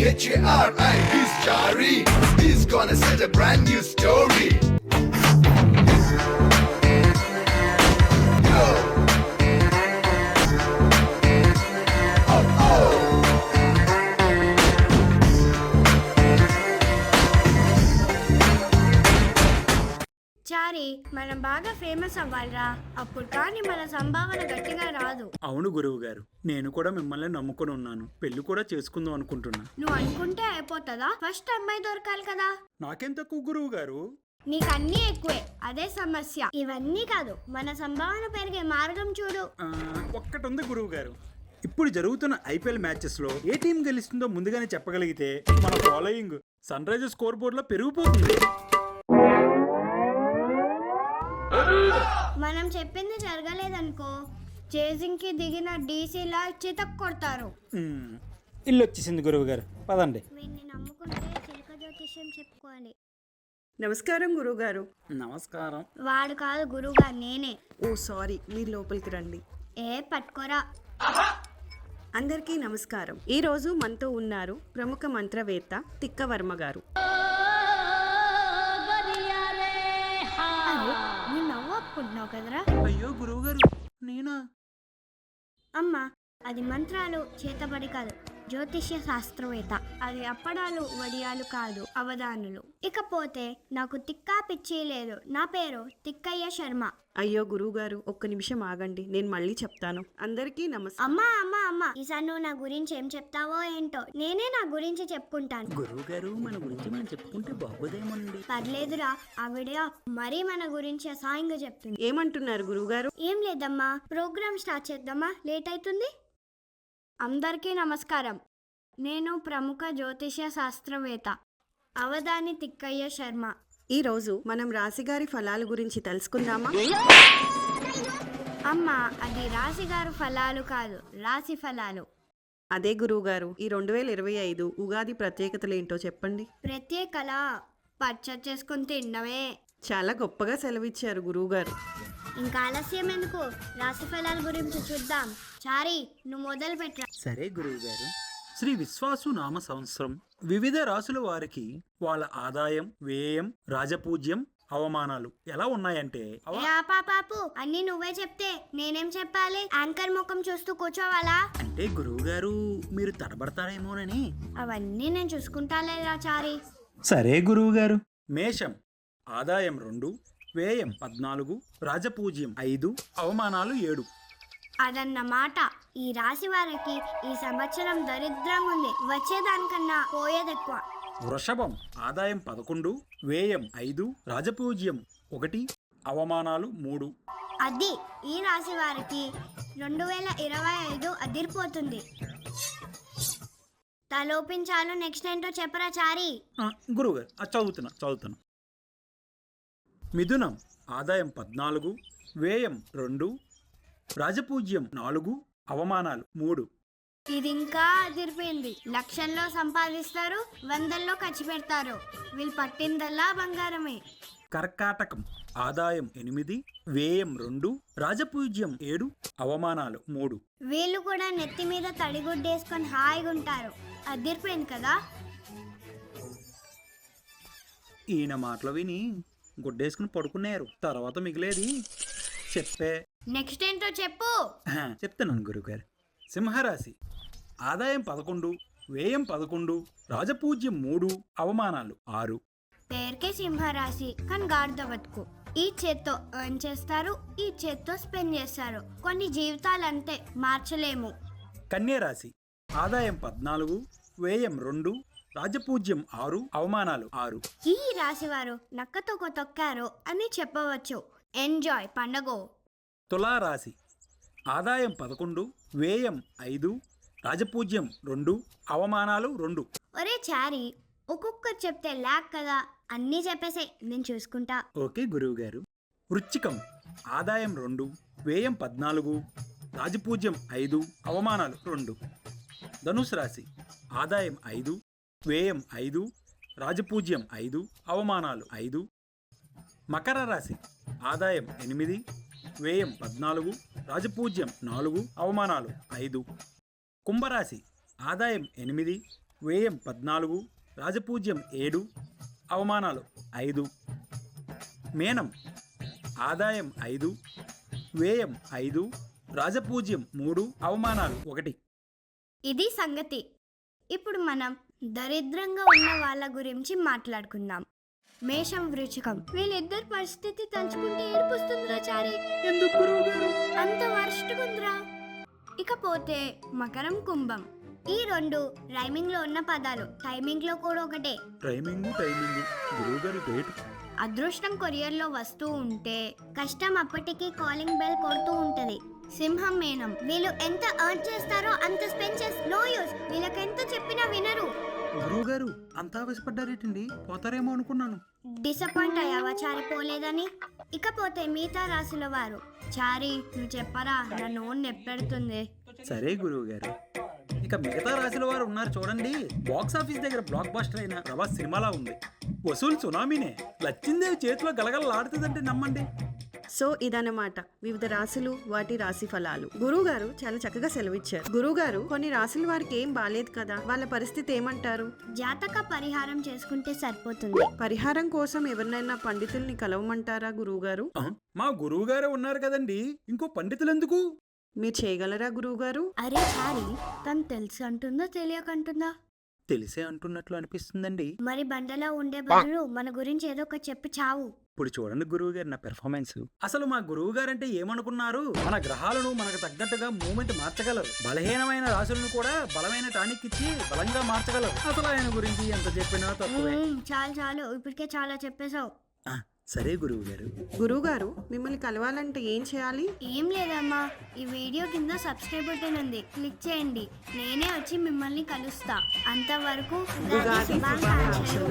Chari, he's Chari. He's gonna set a brand new story. Go. Oh, oh. చారి మనం బాగా famous అవ్వాలిరా, అప్పుడు కానీ మన సంభావన గట్టిగా రాదు. అవును గురువు గారు, నేను కూడా మిమ్మల్ని నమ్ముకొని ఉన్నాను. పెళ్లి కూడా చేసుకుందాం అనుకుంటున్నా. నువ్వు అనుకుంటే అయిపోతుందా? ఫస్ట్ అమ్మాయి దొరకాలి కదా. నాకేం తక్కువ గురువు గారు. నీకు అన్నీ ఎక్కువే, అదే సమస్య. ఇవన్నీ కాదు, మన సంభావన పెరిగే మార్గం చూడు. ఒక్కటి ఉంది గురువు గారు. ఇప్పుడు జరుగుతున్న ఐపీఎల్ మ్యాచెస్ లో ఏ టీం గెలుస్తుందో ముందుగానే చెప్పగలిగితే మన following Sunrisers scoreboard లో పెరిగిపోతుంది. మనం చెప్పింది జరగలేదనుకో, చేజింగ్ కి దిగిన డీసీలా చితక్ కొడతారు. ఇల్లు వచ్చేసింది గురువు గారు, పదండి. వీడిని నమ్ముకుంటే చిలక జ్యోతిష్యం చెప్పుకోవాలి. నమస్కారం గురువుగారు. నమస్కారం. వాడు కాదు గురువుగారు, నేనే. ఓ సారీ, మీరు లోపలికి రండి. పట్టుకోరా. అందరికీ నమస్కారం. ఈరోజు మనతో ఉన్నారు ప్రముఖ మంత్రవేత్త తిక్కవర్మ గారు. నువ్వు నవ్వు ఒప్పుకుంటున్నావు కదరా? అయ్యో గురువు గారు, నేనా? అమ్మా, అది మంత్రాలు చేతబడి కాదు, జ్యోతిష్య శాస్త్రవేత్త. అది అప్పడాలు వడియాలు కాదు, అవధానులు. ఇకపోతే నాకు తిక్కా పిచ్చి లేదు. నా పేరు తిక్కయ్య శర్మ. అయ్యో గురువుగారు, ఒక్క నిమిషం ఆగండి, నేను మళ్ళీ చెప్తాను. అందరికీ నమస్కారం. అమ్మా అమ్మా అమ్మా, ఈసారి నువ్వు నా గురించి ఏం చెప్తావో ఏంటో. నేనే నా గురించి చెప్పుకుంటాను. గురువు గారు, మన గురించి మనం చెప్పుకుంటే బాగోదేమోనండి. పర్లేదురా, ఆవిడ మరీ మన గురించి అసహాయంగా చెప్తుంది. ఏమంటున్నారు గురువుగారు? ఏం లేదమ్మా, ప్రోగ్రామ్ స్టార్ట్ చేద్దామా? లేట్ అవుతుంది. అందరికీ నమస్కారం. నేను ప్రముఖ జ్యోతిష్య శాస్త్రవేత్త అవధాని తిక్కయ్య శర్మ. ఈరోజు మనం రాశిగారి ఫలాల గురించి తెలుసుకుందామా? అమ్మా, అది రాశిగారు ఫలాలు కాదు, రాశి ఫలాలు. అదే గురువుగారు, ఈ 2025 ఉగాది ప్రత్యేకతలు ఏంటో చెప్పండి. ప్రత్యేకల పచ్చడి చేసుకుని తినడమే. చాలా గొప్పగా సెలవిచ్చారు గురువుగారు. ఇంకా ఆలస్యం ఎందుకు, రాశి ఫలాల గురించి చూద్దాం. చారి, నువ్వు మొదలు పెట్టరా. సరే గురువు గారు. శ్రీ విశ్వాసు నామ సంవత్సరం వివిధ రాసుల వారికి వాళ్ళ ఆదాయం, వ్యయం, రాజపూజ్యం, అవమానాలు ఎలా ఉన్నాయంటే పాపు అన్ని నువ్వే చెప్తే నేనేం చెప్పాలి? యాంకర్ ముఖం చూస్తూ కూర్చోవాలా? అంటే గురువు గారు, మీరు తడబడతారేమోనని. అవన్నీ నేను చూసుకుంటాలేరా చారి. సరే గురువు గారు. మేషం ఆదాయం 2, వ్యయం 14, రాజపూజ్యం 5, అవమానాలు 7. అదన్నమాట. ఈ రాశి వారికి ఈ సంవత్సరం దరిద్రం ఉంది, వచ్చేదానికన్నా పోయేది ఎక్కువ. వృషభం ఆదాయం 11, వ్యయం 5, రాజపూజ్యం 1, అవమానాలు 3. అది ఈ రాశి వారికి 2025 అదిరిపోతుంది. తలోపించాలు. నెక్స్ట్ ఏంటో చెప్పరా చారి. గురువు గారు, చదువుతున్నా. మిథునం ఆదాయం 14, వ్యయం 2, రాజపూజ్యం 4, అవమానాలు 3. ఇది ఇంకా అదిరిపోయింది. లక్షల్లో సంపాదిస్తారు, వందల్లో ఖర్చు పెడతారు. వీళ్ళు పట్టిందల్లా బంగారమే. కర్కాటకం ఆదాయం 8, వ్యయం 2, రాజపూజ్యం 7, అవమానాలు 3. వీళ్ళు కూడా నెత్తి మీద తడిగుడ్డేసుకొని హాయిగా ఉంటారు. అదిరిపోయింది కదా. ఈయన మాటలు విని గుడ్డేసుకుని పడుకున్నారు. తర్వాత మిగిలేది చెప్పే. నెక్స్ట్ ఏంటో చెప్పు. చెప్తున్నాను గురుగారు. సింహరాశి ఆదాయం 11, వ్యయం 11, రాజపూజ్యం 3, అవమానాలు 6. పేరుకే సింహరాశి, కానీ గాడిద బతుకు. ఈ చేత్తో ఎర్న్ చేస్తారు, ఈ చేత్తో స్పెండ్ చేస్తారు. కొన్ని జీవితాలు అంతే, మార్చలేము. కన్యరాశి ఆదాయం 14, వ్యయం 2, రాజపూజ్యం 6, అవమానాలు 6. ఈ రాశి వారు నక్కతో తొక్కారు అని చెప్పవచ్చు. ఎంజాయ్ పండగ. తులారాశి ఆదాయం 11, వ్యయం 5, రాజపూజ్యం 2, అవమానాలు 2. ఒరే చారి, ఒక్కొక్కరు చెప్తే లాక్ కదా, అన్నీ చెప్పేసే, నేను చూసుకుంటా. ఓకే గురువు గారు. వృశ్చికం ఆదాయం 2, వ్యయం 14, రాజపూజ్యం 5, అవమానాలు 2. ధనుసు రాశి ఆదాయం 5, వ్యయం 5, రాజపూజ్యం 5, అవమానాలు 5. మకర రాశి ఆదాయం 8, వ్యయం 14, రాజపూజ్యం 4, అవమానాలు 5. కుంభరాశి ఆదాయం 8, వ్యయం 14, రాజపూజ్యం 7, అవమానాలు 5. మేనం ఆదాయం 5, వ్యయం 5, రాజపూజ్యం 3, అవమానాలు 1. ఇది సంగతి. ఇప్పుడు మనం దరిద్రంగా ఉన్న వాళ్ళ గురించి మాట్లాడుకుందాం. మేషం వృచ్చికం, వీళ్ళిద్దరి పరిస్థితి తలుచుకుంటే ఏడుపుస్తుందిరా చారి. ఎందుకు గురువుగారు? అంత వర్షకుందిరా. ఇకపోతే మకరం కుంభం, ఈ రెండు రైమింగ్ లో ఉన్న పదాలు, టైమింగ్ లో కూడా ఒకటే. టైమింగ్ గురువుగారు గ్రేట్. అదృష్టం కొరియర్ లో వస్తూ ఉంటే కష్టం అప్పటికి కాలింగ్ బెల్ కొడుతూ ఉంటది. సింహం మీనం, వీళ్ళు ఎంత ఎర్న్ చేస్తారో అంత స్పెండ్ చేసి నో యూస్, వీళ్ళకెంత చెప్పినా వినరు. గురువుగారు అంతా ఆవేశపడ్డారేటండి, పోతారేమో అనుకున్నాను. డిసప్పాయింట్ అయ్యావా చారి పోలేదని? ఇకపోతే మిగతా రాశుల వారు, చారి నువ్వు చెప్పరా, నా నోరు నెప్పెడుతుంది. సరే గురువుగారు, ఇక మిగతా రాశుల వారు ఉన్నారు చూడండి. బాక్స్ ఆఫీస్ దగ్గర బ్లాక్ బస్టర్ అయిన ప్రభాస్ సినిమాలా ఉంది. వసూలు సునామీనే. లచ్చిందేవి చేతిలో గలగలలాడుతుందంటే నమ్మండి. సో ఇదన్నమాట వివిధ రాశులు, వాటి రాశి ఫలాలు. గురువుగారు చాలా చక్కగా సెలవిచ్చారు. గురువుగారు, కొన్ని రాశుల వారికి ఏం బాలేదు కదా, వాళ్ళ పరిస్థితి ఏమంటారు? జాతక పరిహారం చేసుకుంటే సరిపోతుంది. పరిహారం కోసం ఎవరినైనా పండితుల్ని కలవమంటారా గురువుగారు? ఆ, మా గురువుగారే ఉన్నారు కదండి, ఇంకో పండితులు ఎందుకు? మీరు చేయగలరా గురువుగారు? అరే చారి, తను తెలిసి అంటుందా తెలియకంటుందా? తెలిసే అంటున్నట్లు అనిపిస్తుందండి. మరి బండలో ఉండే బదులు మన గురించి ఏదో ఒకటి చెప్పి చావు. ఇప్పుడు చూడండి గురువుగారు నా పెర్ఫార్మెన్స్. అసలు మా గురువుగారు అంటే ఏమనుకున్నారు? మన గ్రహాలను మనకు తగ్గట్టుగా మూమెంట్ మార్చగలరు. బలహీనమైన రాశులను కూడా బలమైన టానిక్ ఇచ్చి బలంగా మార్చగలరు. అసలు ఆయన గురించి ఎంత చెప్పినా తక్కువే. చాలు చాలు, ఇప్పటికే చాలా చెప్పేశావు. ఆ, సరే గురువుగారు. గురువుగారు, మిమ్మల్ని కలవాలంటే ఏం చేయాలి? ఏం లేదమ్మా, ఈ వీడియో కింద సబ్స్క్రైబ్ బటన్ ఉంది, క్లిక్ చేయండి. నేనే వచ్చి మిమ్మల్ని కలుస్తా. అంతవరకు ఉగాది శుభాకాంక్షలు.